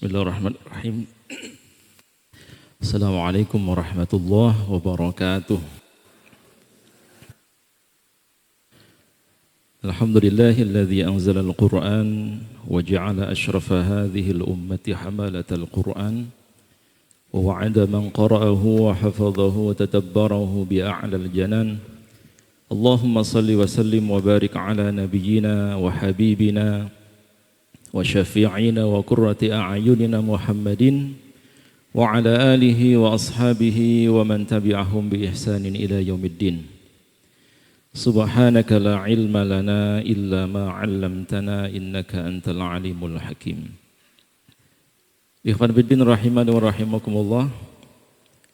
Bismillahirrahmanirrahim. Assalamualaikum warahmatullahi wabarakatuh. Alhamdulillahilladzi anzala al-Qur'an wa ja'ala ashrafa hadhihi al-ummati hamalatal Qur'an wa wa'ada man qara'ahu wa hafadhahu wa tadabbarahu bi'a'lal janan. Allahumma salli wa sallim wa barik ala nabiyyina wa habibina wa syafi'ina wa qurrati a'yunina Muhammadin wa ala alihi wa ashabihi wa man tabi'ahum bi ihsanin ila yaumiddin. Subhanaka la ilma lana illa ma 'allamtana innaka antal alimul hakim. Ikhwan fillah rahimani wa rahimakumullah.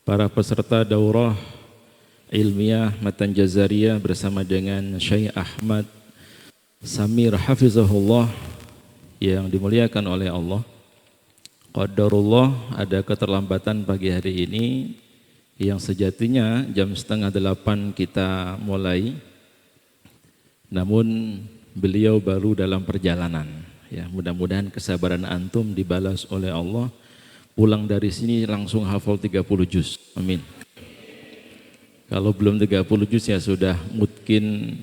Para peserta daurah ilmiah Matan Jazariyah bersama dengan Syekh Ahmad Samir hafizahullah yang dimuliakan oleh Allah. Qadarullah, ada keterlambatan pagi hari ini yang sejatinya jam 7:30 kita mulai, namun beliau baru dalam perjalanan. Ya, mudah-mudahan kesabaran antum dibalas oleh Allah. Pulang dari sini langsung hafal 30 juz. Amin. Kalau belum 30 juz ya sudah mungkin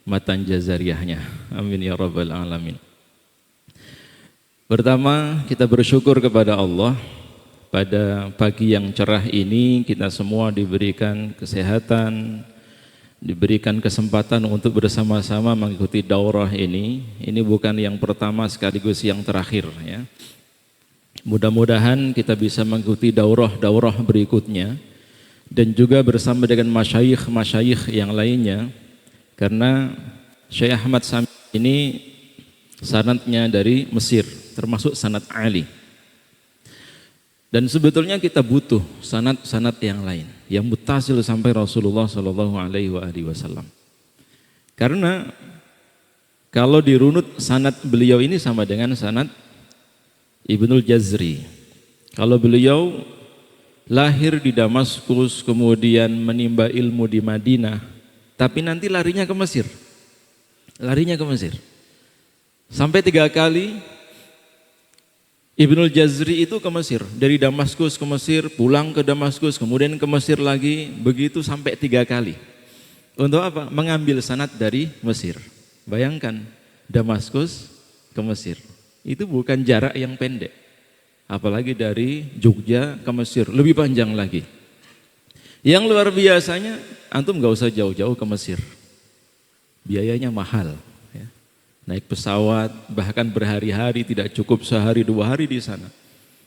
Matan Jazariyahnya. Amin ya rabbal alamin. Pertama, kita bersyukur kepada Allah pada pagi yang cerah ini kita semua diberikan kesehatan, diberikan kesempatan untuk bersama-sama mengikuti daurah ini. Ini bukan yang pertama sekaligus yang terakhir ya. Mudah-mudahan kita bisa mengikuti daurah-daurah berikutnya dan juga bersama dengan masyayikh-masyayikh yang lainnya, karena Syekh Ahmad Samir ini sanadnya dari Mesir, termasuk sanad Ali. Dan sebetulnya kita butuh sanad-sanad yang lain yang muttasil sampai Rasulullah Shallallahu Alaihi Wasallam. Karena kalau dirunut sanad beliau ini sama dengan sanad Ibnul Jazri. Kalau beliau lahir di Damaskus, kemudian menimba ilmu di Madinah, tapi nanti larinya ke Mesir. Larinya ke Mesir. Sampai 3 kali Ibnul Jazri itu ke Mesir, dari Damaskus ke Mesir, pulang ke Damaskus, kemudian ke Mesir lagi, begitu sampai 3 kali. Untuk apa? Mengambil sanad dari Mesir. Bayangkan, Damaskus ke Mesir. Itu bukan jarak yang pendek. Apalagi dari Jogja ke Mesir, lebih panjang lagi. Yang luar biasanya, antum gak usah jauh-jauh ke Mesir. Biayanya mahal. Naik pesawat, bahkan berhari-hari, tidak cukup sehari 2 hari di sana.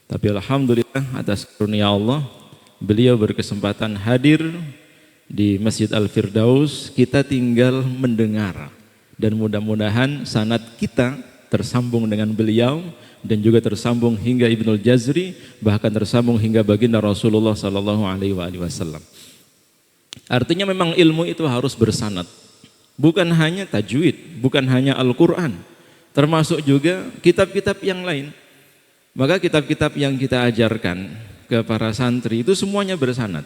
Tapi alhamdulillah atas karunia Allah, beliau berkesempatan hadir di Masjid Al-Firdaus. Kita tinggal mendengar dan mudah-mudahan sanad kita tersambung dengan beliau dan juga tersambung hingga Ibnul Jazri, bahkan tersambung hingga baginda Rasulullah sallallahu alaihi wasallam. Artinya memang ilmu itu harus bersanad. Bukan hanya tajwid, bukan hanya Al-Quran, termasuk juga kitab-kitab yang lain. Maka kitab-kitab yang kita ajarkan ke para santri itu semuanya bersanad.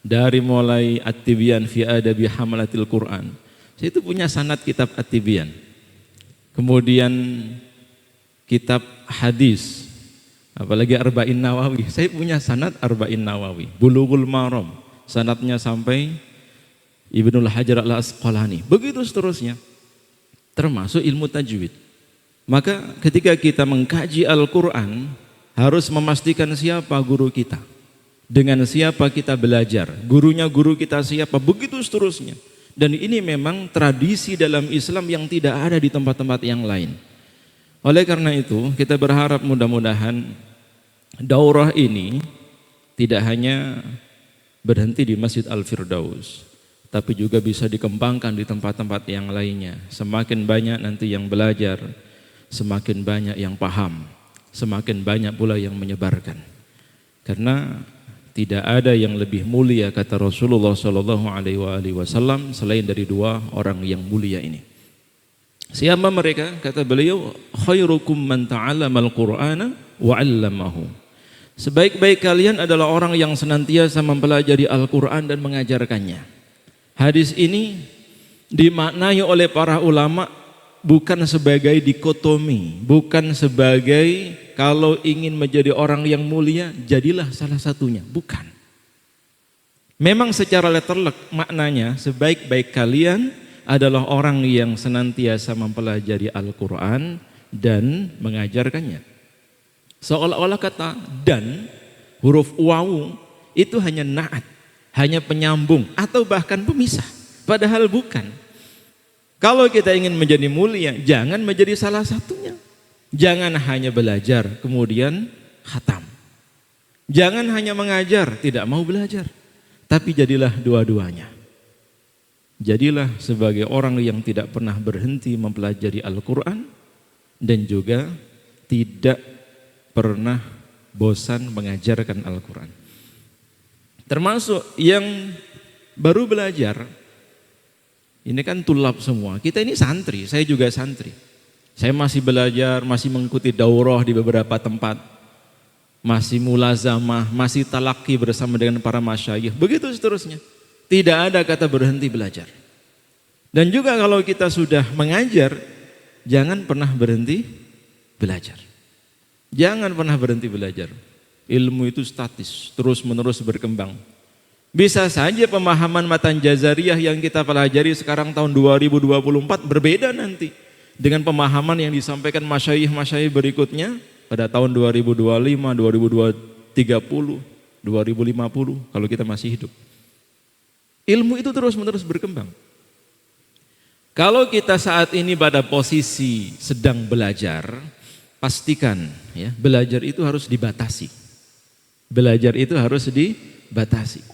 Dari mulai At-Tibyan fi Adabi Hamalatil Quran, saya itu punya sanad kitab At-Tibyan. Kemudian kitab hadis, apalagi Arba'in Nawawi, saya punya sanad Arba'in Nawawi. Bulughul Maram, sanadnya sampai Ibnul Hajar al-Asqalani, begitu seterusnya, termasuk ilmu tajwid. Maka ketika kita mengkaji Al-Quran, harus memastikan siapa guru kita, dengan siapa kita belajar, gurunya guru kita siapa, begitu seterusnya. Dan ini memang tradisi dalam Islam yang tidak ada di tempat-tempat yang lain. Oleh karena itu kita berharap mudah-mudahan daurah ini tidak hanya berhenti di Masjid Al-Firdaus, tapi juga bisa dikembangkan di tempat-tempat yang lainnya. Semakin banyak nanti yang belajar, semakin banyak yang paham, semakin banyak pula yang menyebarkan. Karena tidak ada yang lebih mulia, kata Rasulullah Shallallahu Alaihi Wasallam, selain dari 2 orang yang mulia ini. Siapa mereka? Kata beliau, khairukum man ta'allamal Qur'ana wa 'allamahu. Sebaik-baik kalian adalah orang yang senantiasa mempelajari Al-Quran dan mengajarkannya. Hadis ini dimaknai oleh para ulama bukan sebagai dikotomi, bukan sebagai kalau ingin menjadi orang yang mulia, jadilah salah satunya. Bukan. Memang secara letterlek maknanya sebaik-baik kalian adalah orang yang senantiasa mempelajari Al-Quran dan mengajarkannya. Seolah-olah kata dan, huruf wawu itu hanya naat, hanya penyambung atau bahkan pemisah. Padahal bukan. Kalau kita ingin menjadi mulia, jangan menjadi salah satunya. Jangan hanya belajar kemudian khatam. Jangan hanya mengajar, tidak mau belajar. Tapi jadilah dua-duanya. Jadilah sebagai orang yang tidak pernah berhenti mempelajari Al-Quran dan juga tidak pernah bosan mengajarkan Al-Quran. Termasuk yang baru belajar, ini kan tulab semua. Kita ini santri, saya juga santri. Saya masih belajar, masih mengikuti daurah di beberapa tempat. Masih mulazamah, masih talaki bersama dengan para masyayikh. Begitu seterusnya. Tidak ada kata berhenti belajar. Dan juga kalau kita sudah mengajar, jangan pernah berhenti belajar. Jangan pernah berhenti belajar. Ilmu itu statis, terus menerus berkembang. Bisa saja pemahaman matan jazariyah yang kita pelajari sekarang tahun 2024 berbeda nanti dengan pemahaman yang disampaikan masyayikh-masyayikh berikutnya pada tahun 2025, 2030, 2050 kalau kita masih hidup. Ilmu itu terus menerus berkembang. Kalau kita saat ini pada posisi sedang belajar, pastikan ya, belajar itu harus dibatasi. Belajar itu harus dibatasi.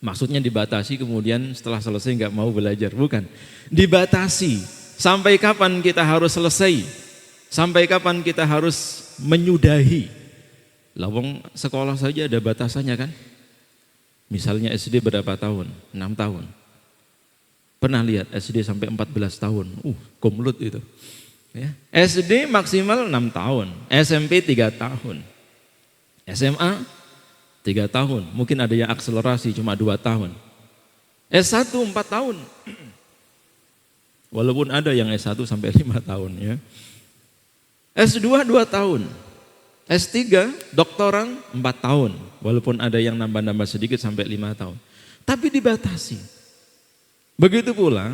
Maksudnya dibatasi kemudian setelah selesai nggak mau belajar, bukan. Dibatasi sampai kapan kita harus selesai, sampai kapan kita harus menyudahi. Lawang sekolah saja ada batasannya kan. Misalnya SD berapa tahun? 6 tahun. Pernah lihat SD sampai 14 tahun? Kumlut itu. Ya. SD maksimal 6 tahun, SMP 3 tahun, SMA 3 tahun, mungkin ada yang akselerasi cuma 2 tahun. S1 4 tahun. Walaupun ada yang S1 sampai 5 tahun ya. S2 2 tahun. S3 doktoran 4 tahun. Walaupun ada yang nambah-nambah sedikit sampai 5 tahun. Tapi dibatasi. Begitu pula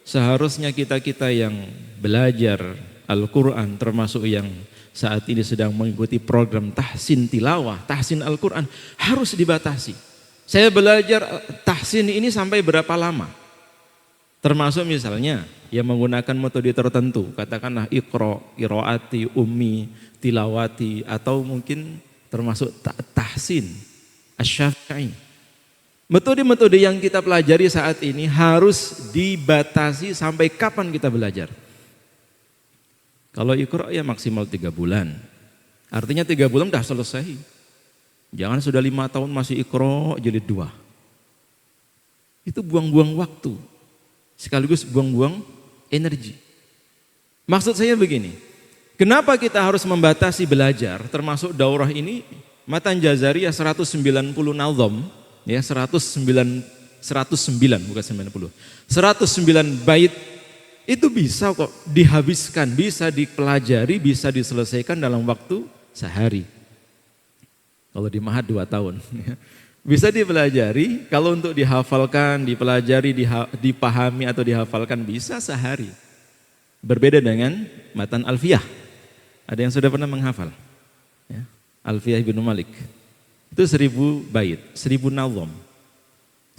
seharusnya kita-kita yang belajar Al-Quran termasuk yang saat ini sedang mengikuti program tahsin tilawah, tahsin Al-Quran harus dibatasi. Saya belajar tahsin ini sampai berapa lama? Termasuk misalnya yang menggunakan metode tertentu, katakanlah iqra, qiraati, ummi, tilawati atau mungkin termasuk tahsin asy-syafi'i. Metode-metode yang kita pelajari saat ini harus dibatasi sampai kapan kita belajar. Kalau iqra ya maksimal 3 bulan. Artinya 3 bulan sudah selesai. Jangan sudah 5 tahun masih iqra jilid 2. Itu buang-buang waktu. Sekaligus buang-buang energi. Maksud saya begini. Kenapa kita harus membatasi belajar termasuk daurah ini? Matan Jazariyah 190 nazam. Ya 109 bukan 90. 109 bait itu bisa kok dihabiskan, bisa dipelajari, bisa diselesaikan dalam waktu sehari. Kalau di Mahat 2 tahun. Bisa dipelajari, kalau untuk dihafalkan, dipelajari, dipahami atau dihafalkan bisa sehari. Berbeda dengan matan Alfiyah. Ada yang sudah pernah menghafal? Ya. Alfiyah Ibnu Malik. Itu 1000 bait, 1000 nazam.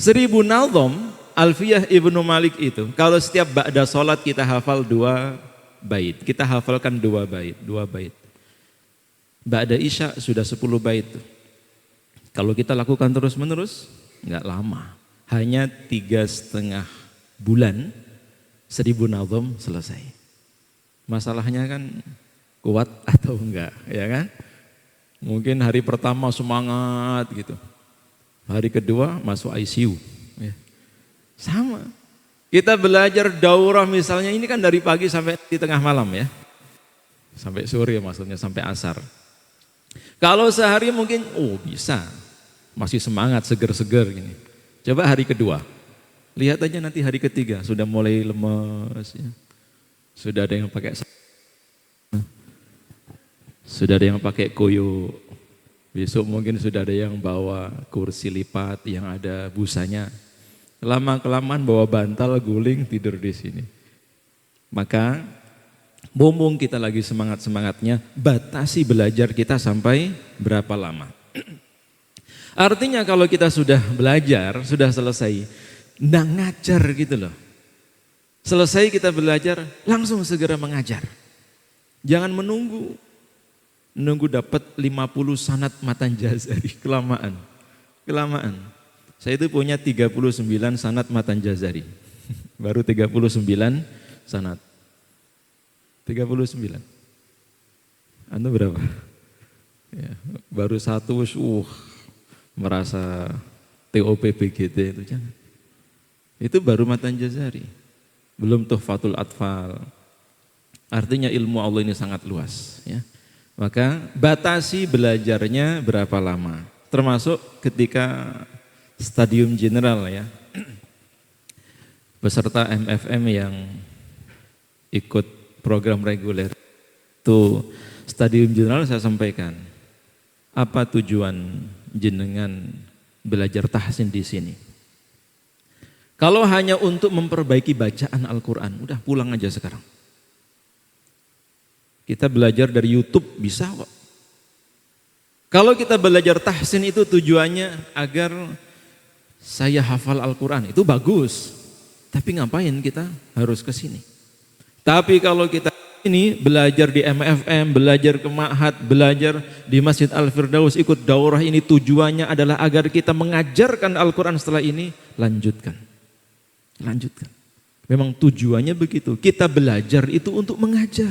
1000 nazam Alfiyah Ibnu Malik itu, kalau setiap ba'da sholat kita hafal 2 bait, kita hafalkan 2 bait. Ba'da isya sudah 10 bait. Kalau kita lakukan terus menerus, enggak lama. Hanya 3,5 bulan 1000 nazam selesai. Masalahnya kan kuat atau enggak, ya kan? Mungkin hari pertama semangat gitu. Hari kedua masuk ICU. Ya. Sama. Kita belajar daurah misalnya ini kan dari pagi sampai di tengah malam ya. Sampai sore maksudnya, sampai asar. Kalau sehari mungkin bisa. Masih semangat, seger-seger gini. Coba hari kedua. Lihat aja nanti hari ketiga sudah mulai lemes ya. Sudah ada yang pakai, sudah ada yang pakai koyo. Besok mungkin sudah ada yang bawa kursi lipat yang ada busanya. Lama-kelamaan bawa bantal guling tidur di sini. Maka mumpung kita lagi semangat-semangatnya, batasi belajar kita sampai berapa lama. Artinya kalau kita sudah belajar, sudah selesai, nggak ngajar gitu loh. Selesai kita belajar, langsung segera mengajar. Jangan menunggu dapat 50 sanad matan jazari, kelamaan. Saya itu punya 39 sanad matan jazari. Baru 39 sanad. 39. Anda berapa? Ya, baru satu, merasa TOPBGT itu jangan. Itu baru matan jazari. Belum tuhfatul atfal. Artinya ilmu Allah ini sangat luas, ya. Maka batasi belajarnya berapa lama. Termasuk ketika stadium general, ya. Peserta MFM yang ikut program reguler itu stadium general saya sampaikan. Apa tujuan jenengan belajar tahsin di sini? Kalau hanya untuk memperbaiki bacaan Al-Quran, udah pulang aja sekarang. Kita belajar dari YouTube bisa kok. Kalau kita belajar tahsin itu tujuannya agar saya hafal Al-Quran, itu bagus. Tapi ngapain kita harus ke sini? Tapi kalau kita ini belajar di MFM, belajar ke Ma'had, belajar di Masjid Al-Firdaus, ikut daurah ini tujuannya adalah agar kita mengajarkan Al-Quran setelah ini, lanjutkan. Memang tujuannya begitu. Kita belajar itu untuk mengajar.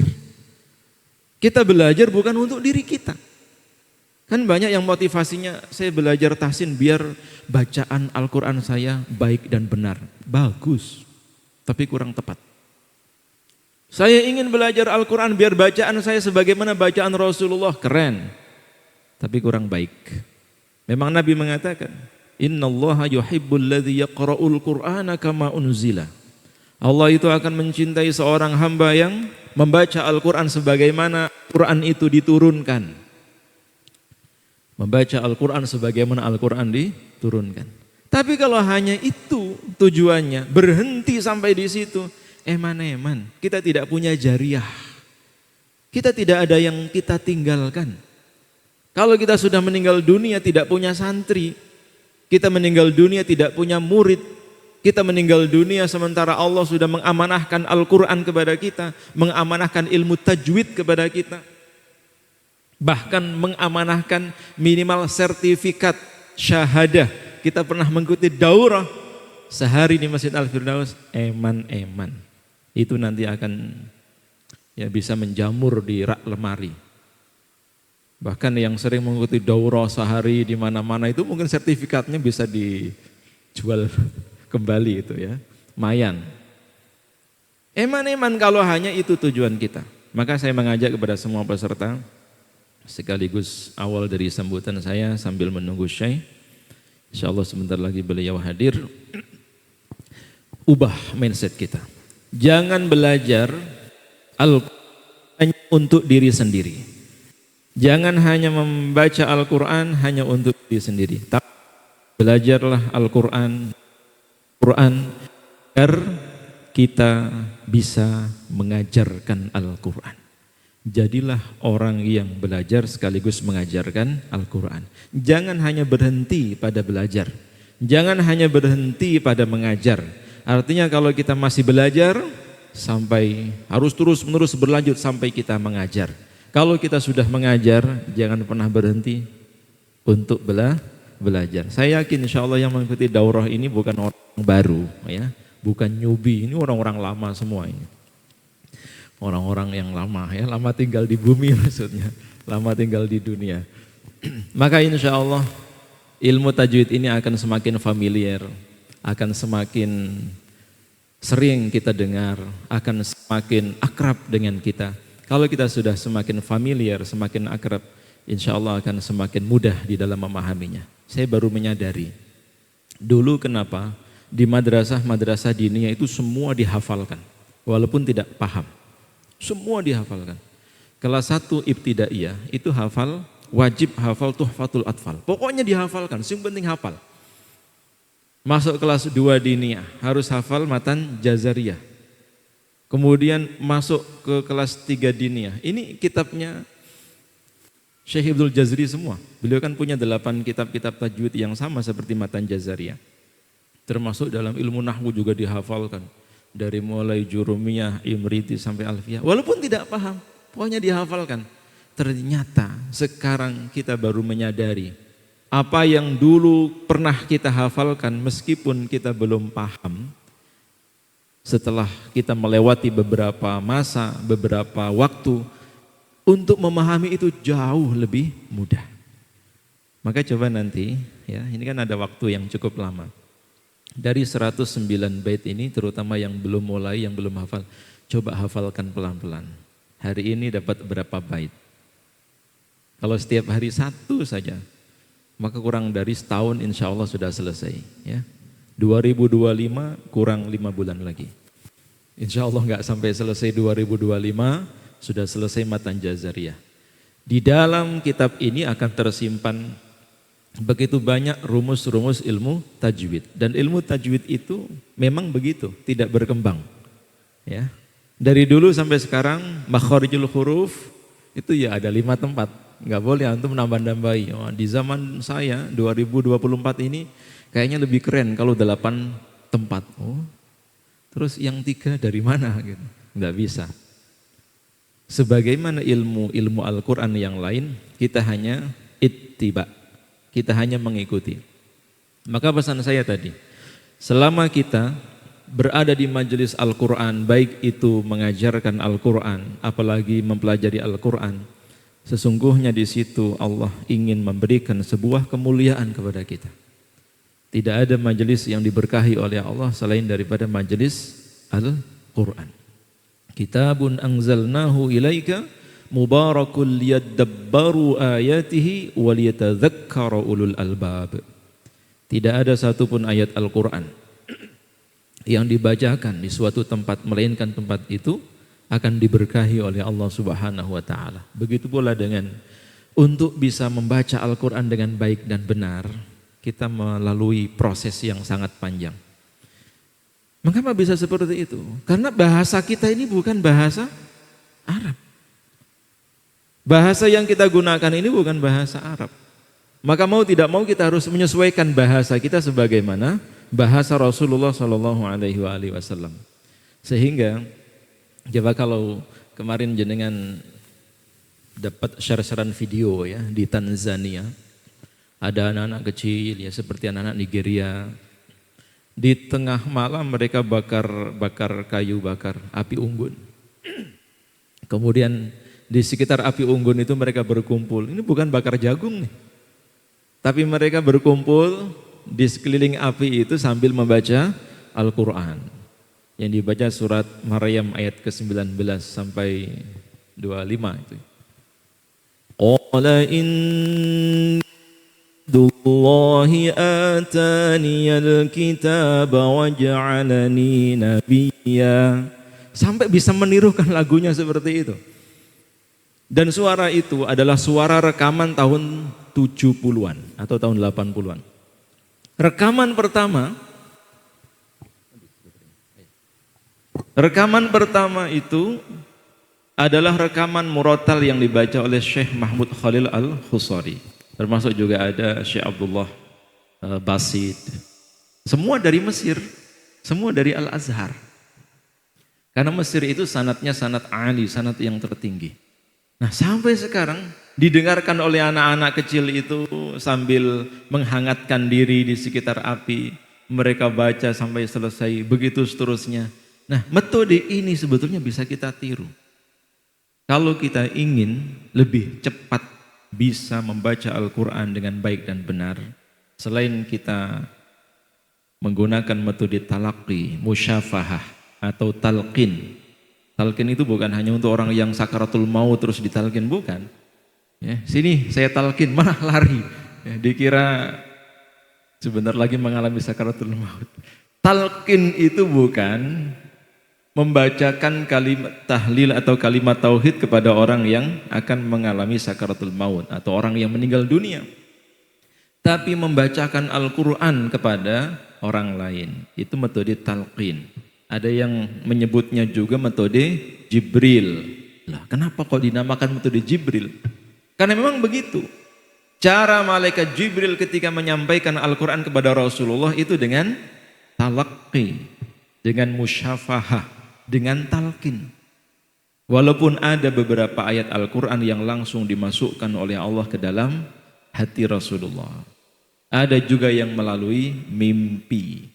Kita belajar bukan untuk diri kita. Kan banyak yang motivasinya, saya belajar tahsin biar bacaan Al-Quran saya baik dan benar. Bagus, tapi kurang tepat. Saya ingin belajar Al-Quran biar bacaan saya sebagaimana bacaan Rasulullah, keren. Tapi kurang baik. Memang Nabi mengatakan, Innallaha yuhibbul ladzi yaqra'ul Qur'ana kama unzila. Allah itu akan mencintai seorang hamba yang membaca Al-Quran sebagaimana Quran itu diturunkan. Membaca Al-Quran sebagaimana Al-Quran diturunkan. Tapi kalau hanya itu tujuannya, berhenti sampai di situ, eman-eman, kita tidak punya jariah. Kita tidak ada yang kita tinggalkan. Kalau kita sudah meninggal dunia tidak punya santri, kita meninggal dunia tidak punya murid, kita meninggal dunia sementara Allah sudah mengamanahkan Al-Quran kepada kita, mengamanahkan ilmu tajwid kepada kita, bahkan mengamanahkan minimal sertifikat syahadah. Kita pernah mengikuti daurah sehari di Masjid Al-Firdaus, eman-eman. Itu nanti akan ya bisa menjamur di rak lemari. Bahkan yang sering mengikuti daurah sehari di mana-mana itu mungkin sertifikatnya bisa dijual kembali itu ya, mayan. Eman-eman kalau hanya itu tujuan kita. Maka saya mengajak kepada semua peserta, sekaligus awal dari sambutan saya sambil menunggu Syekh. Insyaallah sebentar lagi beliau hadir. Ubah mindset kita. Jangan belajar Al-Quran untuk diri sendiri. Jangan hanya membaca Al-Quran hanya untuk diri sendiri. Tapi belajarlah Al-Quran agar kita bisa mengajarkan Al-Quran. Jadilah orang yang belajar sekaligus mengajarkan Al-Quran. Jangan hanya berhenti pada belajar. Jangan hanya berhenti pada mengajar. Artinya kalau kita masih belajar, sampai harus terus-menerus berlanjut sampai kita mengajar. Kalau kita sudah mengajar, jangan pernah berhenti untuk belajar. Saya yakin insya Allah yang mengikuti daurah ini bukan orang baru, ya, bukan newbie, ini orang-orang lama semua ini. Orang-orang yang lama, ya, lama tinggal di bumi maksudnya, lama tinggal di dunia. Maka insya Allah ilmu tajwid ini akan semakin familiar, akan semakin sering kita dengar, akan semakin akrab dengan kita. Kalau kita sudah semakin familiar, semakin akrab, insya Allah akan semakin mudah di dalam memahaminya. Saya baru menyadari, dulu kenapa di madrasah diniyah itu semua dihafalkan, walaupun tidak paham. Semua dihafalkan. Kelas 1 ibtidaiyah itu wajib hafal tuhfatul atfal. Pokoknya dihafalkan, yang penting hafal. Masuk kelas 2 diniyah, harus hafal matan jazariyah. Kemudian masuk ke kelas 3 diniyah. Ini kitabnya Syekh Ibnul Jazari semua. Beliau kan punya 8 kitab-kitab tajwid yang sama seperti matan jazariyah. Termasuk dalam ilmu nahwu juga dihafalkan. Dari mulai jurumiyah, imriti sampai alfiyah. Walaupun tidak paham, pokoknya dihafalkan. Ternyata sekarang kita baru menyadari apa yang dulu pernah kita hafalkan meskipun kita belum paham. Setelah kita melewati beberapa masa, beberapa waktu, untuk memahami itu jauh lebih mudah. Maka coba nanti, ya, ini kan ada waktu yang cukup lama. Dari 109 bait ini, terutama yang belum mulai, yang belum hafal, coba hafalkan pelan-pelan. Hari ini dapat berapa bait? Kalau setiap hari 1 saja, maka kurang dari setahun insya Allah sudah selesai. Ya. 2025 kurang 5 bulan lagi. Insya Allah nggak sampai selesai 2025, sudah selesai matan jazariyah. Di dalam kitab ini akan tersimpan begitu banyak rumus-rumus ilmu tajwid. Dan ilmu tajwid itu memang begitu, tidak berkembang. Ya. Dari dulu sampai sekarang, makharijul huruf itu ya ada 5 tempat. Nggak boleh antum nambah-nambahi. Oh, di zaman saya 2024 ini kayaknya lebih keren kalau 8 tempat. Oh, terus yang 3 dari mana? Gitu. Nggak bisa. Sebagaimana ilmu Al-Quran yang lain, kita hanya ittiba. Kita hanya mengikuti. Maka pesan saya tadi, selama kita berada di majelis Al-Quran, baik itu mengajarkan Al-Quran, apalagi mempelajari Al-Quran, sesungguhnya di situ Allah ingin memberikan sebuah kemuliaan kepada kita. Tidak ada majelis yang diberkahi oleh Allah selain daripada majelis Al-Quran. Kitabun anzalnahu ilaika mubarakul liyadabbaru ayatihi waliyatadzakkara ulul albab. Tidak ada satupun ayat Al-Quran yang dibacakan di suatu tempat melainkan tempat itu akan diberkahi oleh Allah Subhanahu wa taala. Begitu pula dengan untuk bisa membaca Al-Quran dengan baik dan benar, kita melalui proses yang sangat panjang. Mengapa bisa seperti itu? Karena bahasa kita ini bukan bahasa Arab. Bahasa yang kita gunakan ini bukan bahasa Arab. Maka mau tidak mau kita harus menyesuaikan bahasa kita sebagaimana bahasa Rasulullah SAW. Sehingga coba kalau kemarin jenengan dapat share-sharean video ya di Tanzania, ada anak-anak kecil ya seperti anak-anak Nigeria. Di tengah malam mereka bakar kayu bakar api unggun. Kemudian di sekitar api unggun itu mereka berkumpul. Ini bukan bakar jagung nih. Tapi mereka berkumpul di sekeliling api itu sambil membaca Al-Quran. Yang dibaca surat Maryam ayat ke-19 sampai 25 itu. Qala innallahi ataniyal kitaba waj'alani nabiyya. Sampai bisa menirukan lagunya seperti itu. Dan suara itu adalah suara rekaman tahun 70-an atau tahun 80-an. Rekaman pertama itu adalah rekaman murotal yang dibaca oleh Syekh Mahmud Khalil Al-Khusari. Termasuk juga ada Syekh Abdullah Basid. Semua dari Mesir, semua dari Al-Azhar. Karena Mesir itu sanadnya sanad ali, sanad yang tertinggi. Nah sampai sekarang didengarkan oleh anak-anak kecil itu sambil menghangatkan diri di sekitar api. Mereka baca sampai selesai, begitu seterusnya. Nah metode ini sebetulnya bisa kita tiru. Kalau kita ingin lebih cepat bisa membaca Al-Quran dengan baik dan benar, selain kita menggunakan metode talaqi, musyafahah atau talqin. Talqin itu bukan hanya untuk orang yang sakaratul maut terus ditalqin, bukan. Ya, sini saya talqin, malah lari. Ya, dikira sebentar lagi mengalami sakaratul maut. Talqin itu bukan membacakan kalimat tahlil atau kalimat tauhid kepada orang yang akan mengalami sakaratul maut atau orang yang meninggal dunia. Tapi membacakan Al-Quran kepada orang lain, itu metode talqin. Ada yang menyebutnya juga metode Jibril. Lah, kenapa kok dinamakan metode Jibril? Karena memang begitu. Cara malaikat Jibril ketika menyampaikan Al-Quran kepada Rasulullah itu dengan talaqqi, dengan musyafahah, dengan talqin. Walaupun ada beberapa ayat Al-Quran yang langsung dimasukkan oleh Allah ke dalam hati Rasulullah. Ada juga yang melalui mimpi.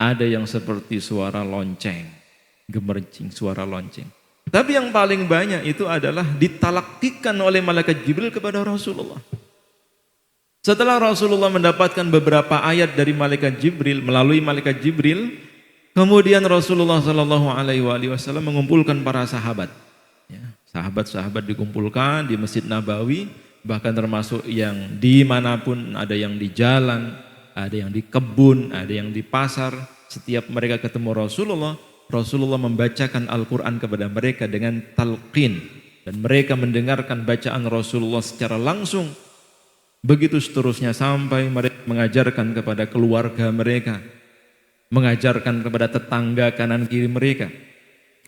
Ada yang seperti suara lonceng, gemercing suara lonceng. Tapi yang paling banyak itu adalah ditalakkikan oleh malaikat Jibril kepada Rasulullah. Setelah Rasulullah mendapatkan beberapa ayat dari malaikat Jibril, melalui malaikat Jibril, kemudian Rasulullah SAW mengumpulkan para sahabat. Ya, sahabat-sahabat dikumpulkan di Masjid Nabawi, bahkan termasuk yang dimanapun, ada yang di jalan, ada yang di kebun, ada yang di pasar. Setiap mereka ketemu Rasulullah, Rasulullah membacakan Al-Quran kepada mereka dengan talqin. Dan mereka mendengarkan bacaan Rasulullah secara langsung. Begitu seterusnya sampai mereka mengajarkan kepada keluarga mereka, mengajarkan kepada tetangga kanan kiri mereka,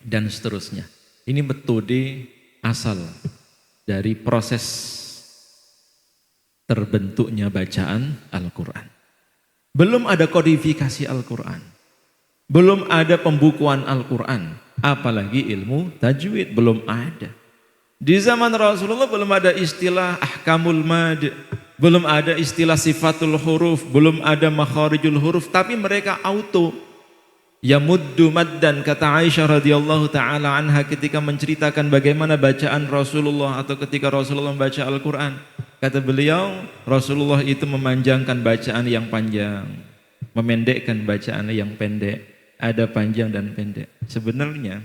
dan seterusnya. Ini metode asal dari proses terbentuknya bacaan Al-Quran. Belum ada kodifikasi Al-Quran, belum ada pembukuan Al-Quran, apalagi ilmu tajwid belum ada. Di zaman Rasulullah belum ada istilah ahkamul mad, belum ada istilah sifatul huruf, belum ada makharijul huruf, tapi mereka auto yamuddu maddan, kata Aisyah radhiyallahu taala anha ketika menceritakan bagaimana bacaan Rasulullah atau ketika Rasulullah membaca Al-Quran. Kata beliau, Rasulullah itu memanjangkan bacaan yang panjang, memendekkan bacaan yang pendek, ada panjang dan pendek. Sebenarnya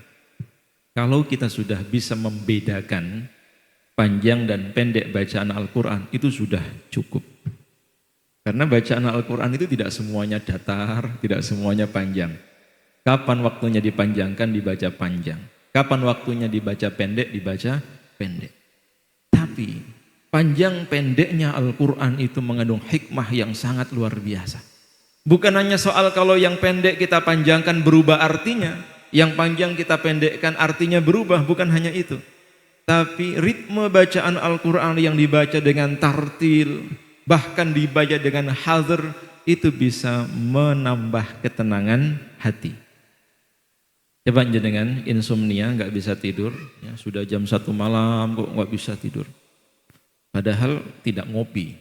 kalau kita sudah bisa membedakan panjang dan pendek bacaan Al-Quran, itu sudah cukup. Karena bacaan Al-Quran itu tidak semuanya datar, tidak semuanya panjang. Kapan waktunya dipanjangkan, dibaca panjang. Kapan waktunya dibaca pendek, dibaca pendek. Tapi panjang pendeknya Al-Quran itu mengandung hikmah yang sangat luar biasa. Bukan hanya soal kalau yang pendek kita panjangkan berubah artinya, yang panjang kita pendekkan artinya berubah, bukan hanya itu. Tapi ritme bacaan Al-Quran yang dibaca dengan tartil, bahkan dibaca dengan hadhr, itu bisa menambah ketenangan hati. Coba jenengan insomnia, nggak bisa tidur, ya, sudah jam 1 malam kok nggak bisa tidur. Padahal tidak ngopi,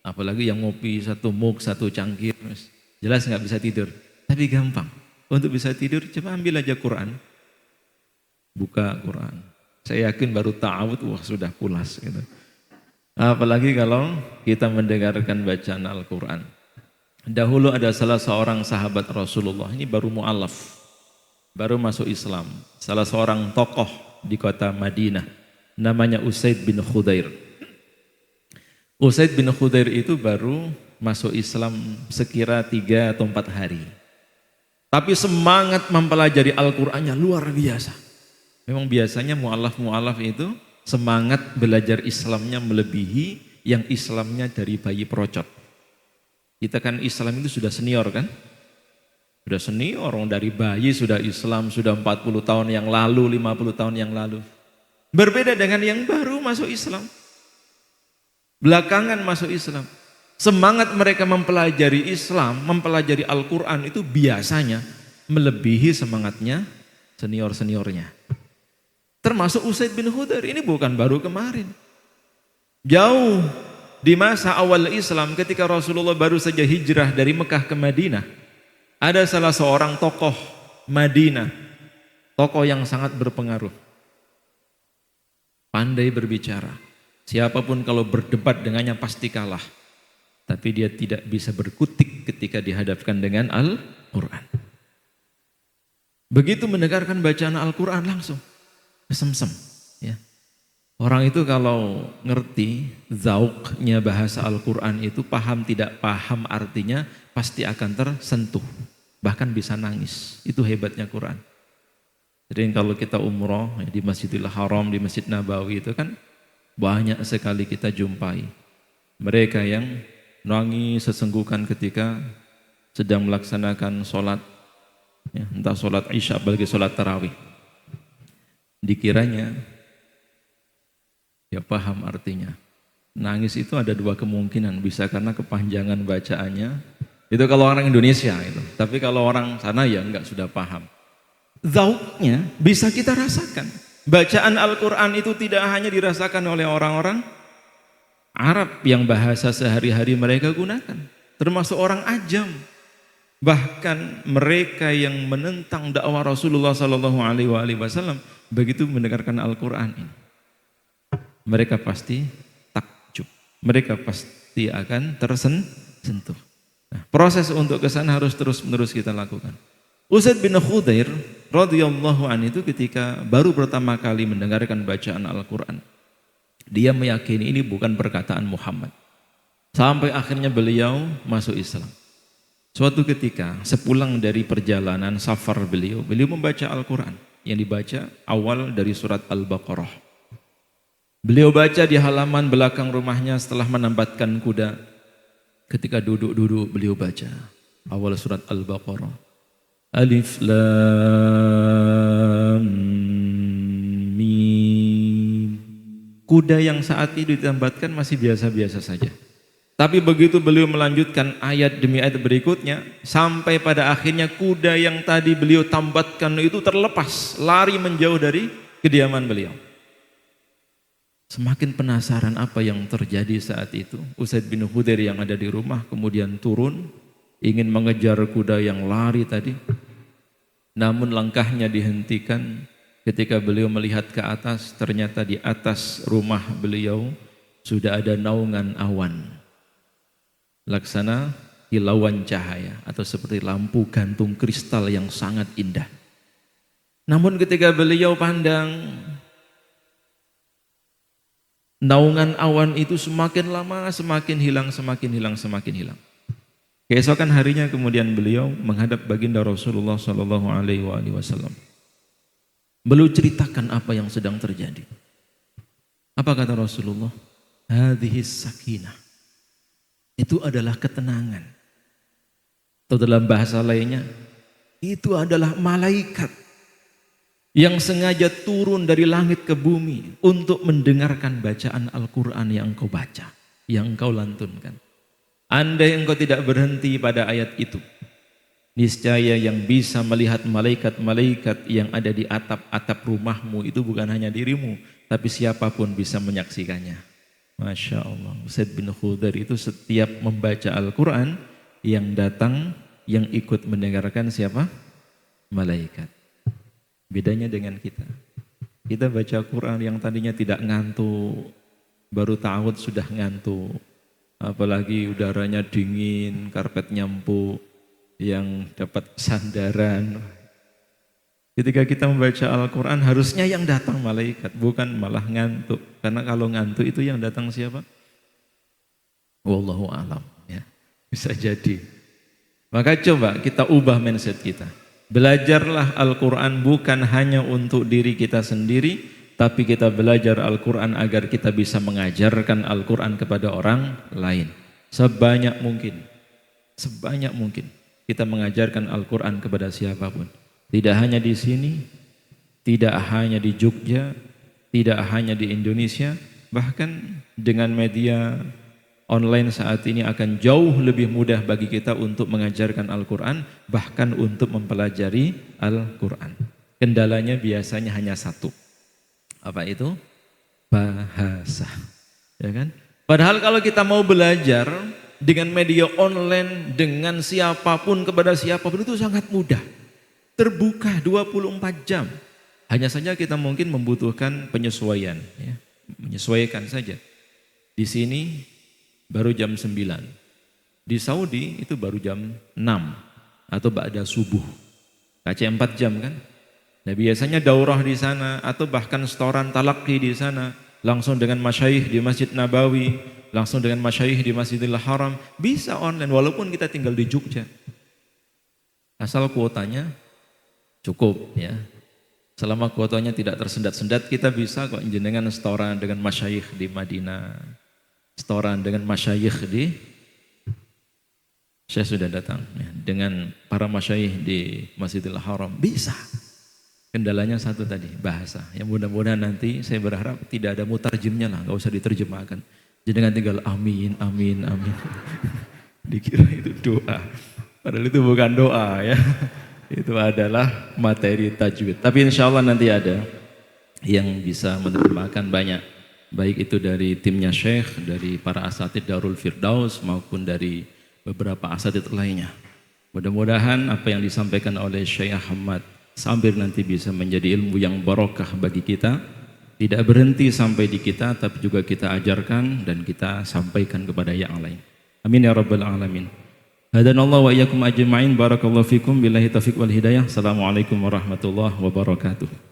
apalagi yang ngopi 1 mug, 1 cangkir, jelas nggak bisa tidur. Tapi gampang, untuk bisa tidur coba ambil aja Quran, buka Quran. Saya yakin baru ta'awud, wah sudah pulas gitu. Apalagi kalau kita mendengarkan bacaan Al-Quran. Dahulu ada salah seorang sahabat Rasulullah, ini baru mu'alaf, baru masuk Islam. Salah seorang tokoh di kota Madinah, namanya Usaid bin Khudair. Usaid bin Khudair itu baru masuk Islam sekira 3 atau 4 hari. Tapi semangat mempelajari Al-Qur'annya luar biasa. Memang biasanya mu'alaf itu semangat belajar Islamnya melebihi yang Islamnya dari bayi perocot. Kita kan Islam itu sudah senior kan? Sudah senior, orang dari bayi sudah Islam, sudah 40 tahun yang lalu, 50 tahun yang lalu. Berbeda dengan yang baru masuk Islam. Belakangan masuk Islam. Semangat mereka mempelajari Islam, mempelajari Al-Quran itu biasanya melebihi semangatnya senior-seniornya. Termasuk Usaid bin Khudair, ini bukan baru kemarin. Jauh di masa awal Islam ketika Rasulullah baru saja hijrah dari Mekah ke Madinah, ada salah seorang tokoh Madinah, tokoh yang sangat berpengaruh, pandai berbicara. Siapapun kalau berdebat dengannya pasti kalah. Tapi dia tidak bisa berkutik ketika dihadapkan dengan Al-Quran. Begitu mendengarkan bacaan Al-Quran langsung kesemsem. Ya. Orang itu kalau ngerti zauknya bahasa Al-Quran itu, paham tidak paham artinya, pasti akan tersentuh. Bahkan bisa nangis. Itu hebatnya Quran. Jadi kalau kita umroh ya, di Masjidil Haram, di Masjid Nabawi itu kan banyak sekali kita jumpai mereka yang nangis sesenggukan ketika sedang melaksanakan sholat, ya, entah sholat Isya apalagi sholat tarawih. Dikiranya, ya paham artinya. Nangis itu ada dua kemungkinan, bisa karena kepanjangan bacaannya. Itu kalau orang Indonesia itu. Tapi kalau orang sana ya enggak, sudah paham. Zauknya bisa kita rasakan. Bacaan Al-Quran itu tidak hanya dirasakan oleh orang-orang Arab yang bahasa sehari-hari mereka gunakan, termasuk orang Ajam. Bahkan mereka yang menentang dakwah Rasulullah SAW begitu mendengarkan Al-Quran ini, mereka pasti takjub, mereka pasti akan tersentuh. Nah, proses untuk ke sana harus terus-menerus kita lakukan. Usaid bin Khudair radhiyallahu anhu itu ketika baru pertama kali mendengarkan bacaan Al-Quran, dia meyakini ini bukan perkataan Muhammad. Sampai akhirnya beliau masuk Islam. Suatu ketika sepulang dari perjalanan safar beliau membaca Al-Quran. Yang dibaca awal dari surat Al-Baqarah. Beliau baca di halaman belakang rumahnya setelah menambatkan kuda. Ketika duduk-duduk beliau baca awal surat Al-Baqarah. Alif Lam Mim. Kuda yang saat itu ditambatkan masih biasa-biasa saja. Tapi begitu beliau melanjutkan ayat demi ayat berikutnya, sampai pada akhirnya kuda yang tadi beliau tambatkan itu terlepas, lari menjauh dari kediaman beliau. Semakin penasaran apa yang terjadi saat itu, Usaid bin Khudair yang ada di rumah kemudian turun, ingin mengejar kuda yang lari tadi. Namun langkahnya dihentikan ketika beliau melihat ke atas, ternyata di atas rumah beliau sudah ada naungan awan. Laksana kilauan cahaya atau seperti lampu gantung kristal yang sangat indah. Namun ketika beliau pandang, naungan awan itu semakin lama semakin hilang, semakin hilang, semakin hilang. Keesokan harinya kemudian beliau menghadap baginda Rasulullah SAW. Beliau ceritakan apa yang sedang terjadi. Apa kata Rasulullah? Hadhis sakinah. Itu adalah ketenangan. Atau dalam bahasa lainnya, itu adalah malaikat yang sengaja turun dari langit ke bumi untuk mendengarkan bacaan Al-Quran yang engkau baca, yang engkau lantunkan. Andai engkau tidak berhenti pada ayat itu, niscaya yang bisa melihat malaikat-malaikat yang ada di atap-atap rumahmu itu bukan hanya dirimu, tapi siapapun bisa menyaksikannya. Masya Allah, Usaid bin Khudair itu setiap membaca Al-Quran, yang datang, yang ikut mendengarkan siapa? Malaikat. Bedanya dengan kita. Kita baca Quran yang tadinya tidak ngantuk, baru ta'awud sudah ngantuk. Apalagi udaranya dingin, karpetnya empuk, yang dapat sandaran. Ketika kita membaca Al-Quran harusnya yang datang malaikat, bukan malah ngantuk. Karena kalau ngantuk itu yang datang siapa? Wallahu a'lam, ya. Bisa jadi. Maka coba kita ubah mindset kita. Belajarlah Al-Quran bukan hanya untuk diri kita sendiri, tapi kita belajar Al-Quran agar kita bisa mengajarkan Al-Quran kepada orang lain. Sebanyak mungkin kita mengajarkan Al-Quran kepada siapapun. Tidak hanya di sini, tidak hanya di Jogja, tidak hanya di Indonesia, bahkan dengan media online saat ini akan jauh lebih mudah bagi kita untuk mengajarkan Al-Quran, bahkan untuk mempelajari Al-Quran. Kendalanya biasanya hanya satu. Apa itu? Bahasa. Ya kan? Padahal kalau kita mau belajar dengan media online, dengan siapapun, kepada siapapun itu sangat mudah. Terbuka 24 jam. Hanya saja kita mungkin membutuhkan penyesuaian. Ya. Menyesuaikan saja. Di sini baru jam 9. Di Saudi itu baru jam 6 atau ba'da subuh. Kaca 4 jam kan? Nah biasanya daurah di sana atau bahkan setoran talaqi di sana langsung dengan masyayikh di Masjid Nabawi, langsung dengan masyayikh di Masjidil Haram, bisa online walaupun kita tinggal di Jogja. Asal kuotanya cukup ya. Selama kuotanya tidak tersendat-sendat, kita bisa kok jenengan setoran dengan masyayikh di Madinah, setoran dengan masyayikh di, saya sudah datang ya, dengan para masyayikh di Masjidil Haram, bisa. Kendalanya satu tadi, bahasa. Yang mudah-mudahan nanti saya berharap tidak ada mutarjimnya lah, nggak usah diterjemahkan. Jenengan tinggal amin, amin, amin. Dikira itu doa, padahal itu bukan doa ya. Itu adalah materi tajwid. Tapi insya Allah nanti ada yang bisa menerjemahkan banyak. Baik itu dari timnya Syekh, dari para asatid Darul Firdaus maupun dari beberapa asatid lainnya. Mudah-mudahan apa yang disampaikan oleh Syekh Ahmad Sabir nanti bisa menjadi ilmu yang barokah bagi kita. Tidak berhenti sampai di kita, tapi juga kita ajarkan dan kita sampaikan kepada yang lain. Amin ya rabbal alamin. Hadanallahu wa iyyakum ajma'in. Barakallahu fikum. Billahi taufiq wal hidayah. Assalamualaikum warahmatullahi wabarakatuh.